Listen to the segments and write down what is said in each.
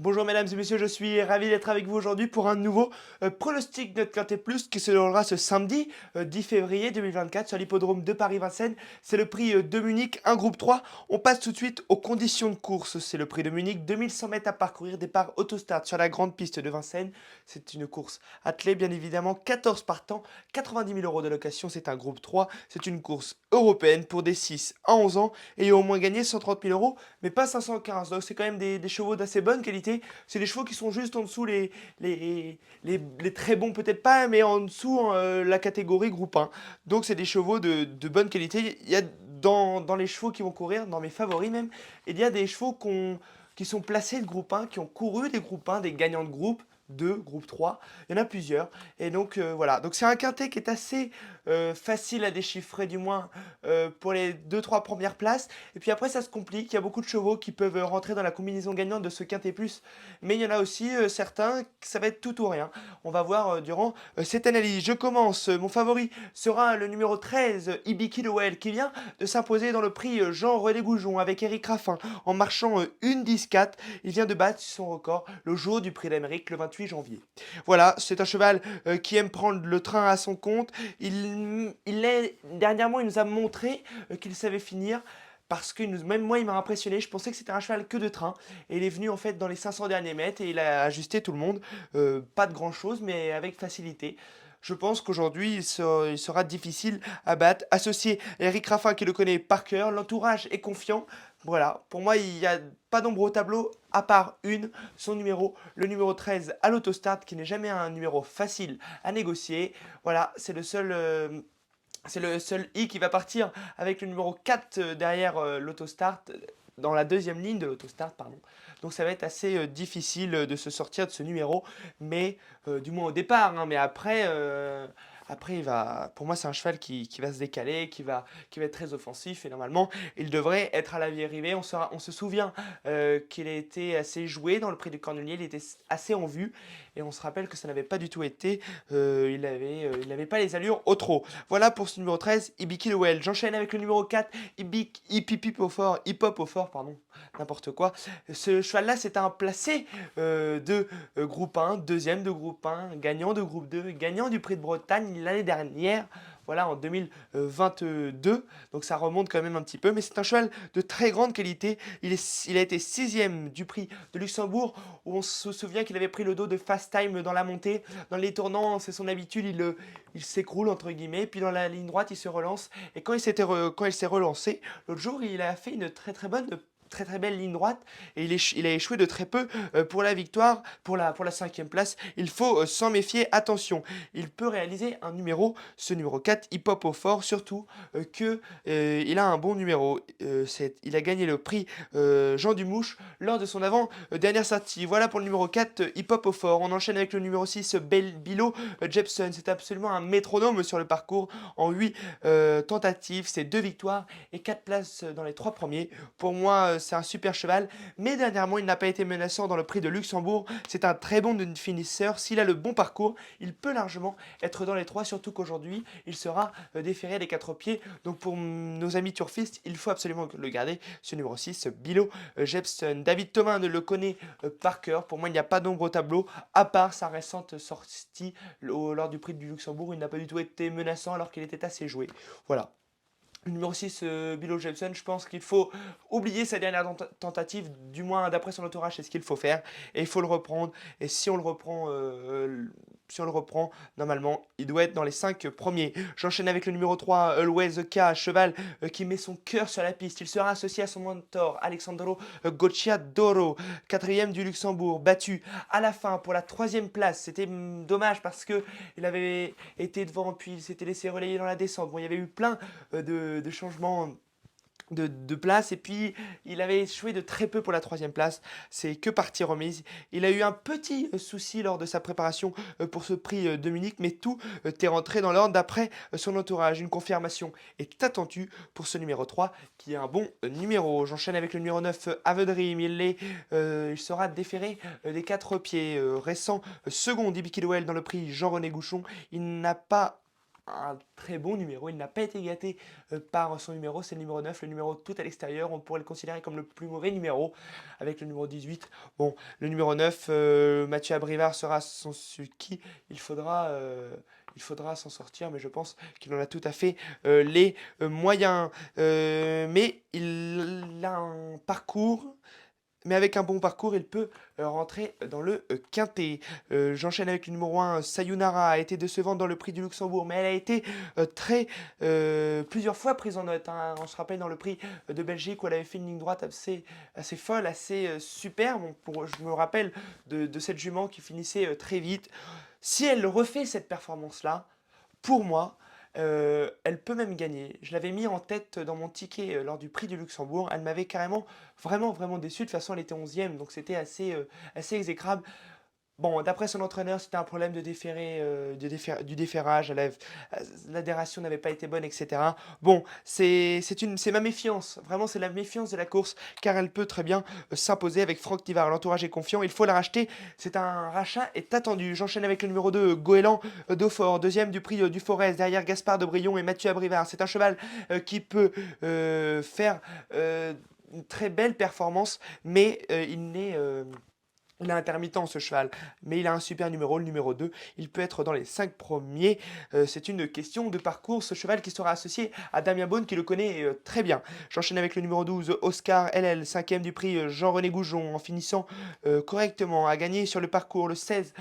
Bonjour mesdames et messieurs, je suis ravi d'être avec vous aujourd'hui pour un nouveau pronostic de Quintet Plus qui se déroulera ce samedi 10 février 2024 sur l'hippodrome de Paris-Vincennes. C'est le prix de Munich, un groupe 3. On passe tout de suite aux conditions de course. C'est le prix de Munich, 2100 mètres à parcourir, départ autostart sur la grande piste de Vincennes. C'est une course attelée bien évidemment, 14 partants, 90 000 euros de location, c'est un groupe 3. C'est une course européenne pour des 6 à 11 ans et au moins gagné 130 000 euros, mais pas 515. Donc c'est quand même des chevaux d'assez bonne qualité. C'est des chevaux qui sont juste en dessous les très bons, peut-être pas, mais en dessous la catégorie groupe 1. Donc c'est des chevaux de bonne qualité. Il y a dans les chevaux qui vont courir, dans mes favoris même, il y a des chevaux qui sont placés de groupe 1, qui ont couru des groupes 1, des gagnants de groupe 2, groupe 3. Il y en a plusieurs. Et donc voilà. Donc c'est un quintet qui est assez facile à déchiffrer, du moins pour les deux trois premières places. Et puis après, ça se complique. Il y a beaucoup de chevaux qui peuvent rentrer dans la combinaison gagnante de ce quintet plus. Mais il y en a aussi certains que ça va être tout ou rien. On va voir durant cette analyse. Je commence. Mon favori sera le numéro 13, Ibiki Lowell, qui vient de s'imposer dans le prix Jean-René Goujon avec Eric Raffin en marchant une 10-4. Il vient de battre son record le jour du prix d'Amérique le 28 janvier. Voilà, c'est un cheval qui aime prendre le train à son compte. Dernièrement, il nous a montré qu'il savait finir. Parce que même moi, il m'a impressionné. Je pensais que c'était un cheval que de train. Et il est venu en fait dans les 500 derniers mètres et il a ajusté tout le monde. Pas de grand chose, mais avec facilité. Je pense qu'aujourd'hui, il sera difficile à battre. Associé à Eric Raffin qui le connaît par cœur, l'entourage est confiant. Voilà, pour moi, il n'y a pas d'ombre au tableau, à part son numéro, le numéro 13 à l'autostart, qui n'est jamais un numéro facile à négocier. Voilà, c'est le seul I qui va partir avec le numéro 4 derrière l'autostart, dans la deuxième ligne de l'autostart, pardon. Donc ça va être assez difficile de se sortir de ce numéro, mais du moins au départ, hein, mais après, pour moi, c'est un cheval qui va se décaler, qui va être très offensif et normalement, il devrait être à la vie arrivée. On se souvient qu'il a été assez joué dans le prix du Cornelier, il était assez en vue et on se rappelle que ça n'avait pas du tout été. Il n'avait pas les allures au trot. Voilà pour ce numéro 13, Ibiki Lowell. J'enchaîne avec le numéro 4, Hip Hop au fort, pardon, n'importe quoi. Ce cheval-là, c'est un placé de groupe 1, deuxième de groupe 1, gagnant de groupe 2, gagnant du prix de Bretagne l'année dernière. Voilà, en 2022. Donc ça remonte quand même un petit peu. Mais c'est un cheval de très grande qualité. Il a été sixième du prix de Luxembourg, où on se souvient qu'il avait pris le dos de Fast Time dans la montée. Dans les tournants, c'est son habitude, il s'écroule, entre guillemets. Puis dans la ligne droite, il se relance. Et quand il s'est relancé, l'autre jour, il a fait une très très belle ligne droite et il a échoué de très peu pour la victoire, pour la cinquième place. Il faut s'en méfier, attention. Il peut réaliser ce numéro 4, Hip Hop au fort, surtout que il a un bon numéro. Il a gagné le prix Jean Dumouche lors de son avant-dernière sortie. Voilà pour le numéro 4, Hip Hop au fort. On enchaîne avec le numéro 6, Bilo Jepson. C'est absolument un métronome sur le parcours en 8 tentatives. C'est 2 victoires et 4 places dans les 3 premiers. Pour moi, c'est un super cheval, mais dernièrement, il n'a pas été menaçant dans le prix de Luxembourg. C'est un très bon finisseur. S'il a le bon parcours, il peut largement être dans les 3, surtout qu'aujourd'hui, il sera déféré des 4 pieds. Donc pour nos amis turfistes, il faut absolument le garder. Ce numéro 6, Bilo Jepson. David Thomas ne le connaît par cœur. Pour moi, il n'y a pas d'ombre au tableau, à part sa récente sortie lors du prix du Luxembourg. Il n'a pas du tout été menaçant alors qu'il était assez joué. Voilà. Le numéro 6, Bilo Jepson, je pense qu'il faut oublier sa dernière tentative, du moins d'après son entourage, c'est ce qu'il faut faire, et il faut le reprendre. Et si on le reprend, normalement, il doit être dans les 5 premiers. J'enchaîne avec le numéro 3, Always the K, cheval qui met son cœur sur la piste. Il sera associé à son mentor, Alexandro Gocciadoro, quatrième du Luxembourg, battu à la fin pour la troisième place. C'était dommage parce que il avait été devant, puis il s'était laissé relayer dans la descente. Bon, il y avait eu plein de changements de place et puis il avait échoué de très peu pour la troisième place. C'est que partie remise. Il a eu un petit souci lors de sa préparation pour ce prix de Munich, mais tout est rentré dans l'ordre d'après son entourage. Une confirmation est attendue pour ce numéro 3 qui est un bon numéro. J'enchaîne avec le numéro 9, Avedream. Il sera déféré des 4 pieds récents. Second, Ibiki Lowell dans le prix Jean-René Gouchon. Il n'a pas un très bon numéro. Il n'a pas été gâté par son numéro, c'est le numéro 9, le numéro tout à l'extérieur. On pourrait le considérer comme le plus mauvais numéro avec le numéro 18. Bon, le numéro 9, Mathieu Abrivard sera son sulky. Il faudra, il faudra s'en sortir, mais je pense qu'il en a tout à fait les moyens. Mais il a un parcours. Mais avec un bon parcours, il peut rentrer dans le quintet. J'enchaîne avec le numéro 1, Sayonara a été décevante dans le prix du Luxembourg, mais elle a été plusieurs fois prise en note, hein. On se rappelle dans le prix de Belgique où elle avait fait une ligne droite assez folle, assez superbe. Je me rappelle de cette jument qui finissait très vite. Si elle refait cette performance-là, pour moi, elle peut même gagner. Je l'avais mis en tête dans mon ticket lors du prix du Luxembourg. Elle m'avait carrément, vraiment, vraiment déçu. De toute façon, elle était 11e, donc c'était assez exécrable. Bon, d'après son entraîneur, c'était un problème de du déferrage, l'adhération n'avait pas été bonne, etc. Bon, c'est ma méfiance, vraiment c'est la méfiance de la course, car elle peut très bien s'imposer avec Franck Tivard. L'entourage est confiant, il faut la racheter, c'est un rachat est attendu. J'enchaîne avec le numéro 2, Goéland Daufort, deuxième du prix du Forez, derrière Gaspard de Brion et Mathieu Abrivard. C'est un cheval qui peut faire une très belle performance, mais il a intermittent ce cheval, mais il a un super numéro, le numéro 2. Il peut être dans les 5 premiers. C'est une question de parcours. Ce cheval qui sera associé à Damien Beaune qui le connaît très bien. J'enchaîne avec le numéro 12, Oscar LL, 5e du prix Jean-René Goujon, en finissant correctement à gagner sur le parcours le 16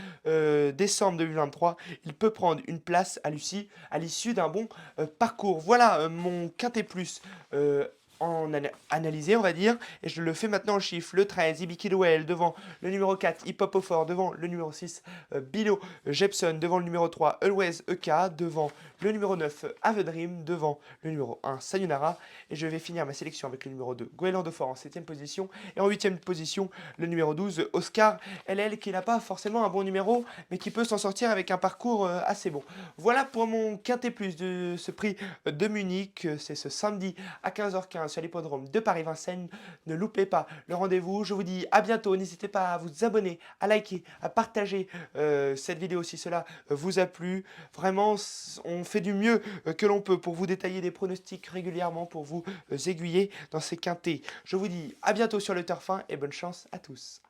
décembre 2023. Il peut prendre une place à Lucie à l'issue d'un bon parcours. Voilà mon quintet plus. Analysé, on va dire, et je le fais maintenant en chiffres. Le 13, Ibiki Noël devant le numéro 4, Hip Hop au fort devant le numéro 6, Bilo Jepson devant le numéro 3, Always EK devant le numéro 9, Have Dream devant le numéro 1, Sayonara, et je vais finir ma sélection avec le numéro 2, Goéland de Fort en 7ème position, et en 8ème position, le numéro 12, Oscar LL, qui n'a pas forcément un bon numéro, mais qui peut s'en sortir avec un parcours assez bon. Voilà pour mon quintet plus de ce prix de Munich, c'est ce samedi à 15h15 sur l'hippodrome de Paris-Vincennes. Ne loupez pas le rendez-vous. Je vous dis à bientôt. N'hésitez pas à vous abonner, à liker, à partager cette vidéo si cela vous a plu. Vraiment, on fait du mieux que l'on peut pour vous détailler des pronostics régulièrement, pour vous aiguiller dans ces quintés. Je vous dis à bientôt sur le turf 1 et bonne chance à tous.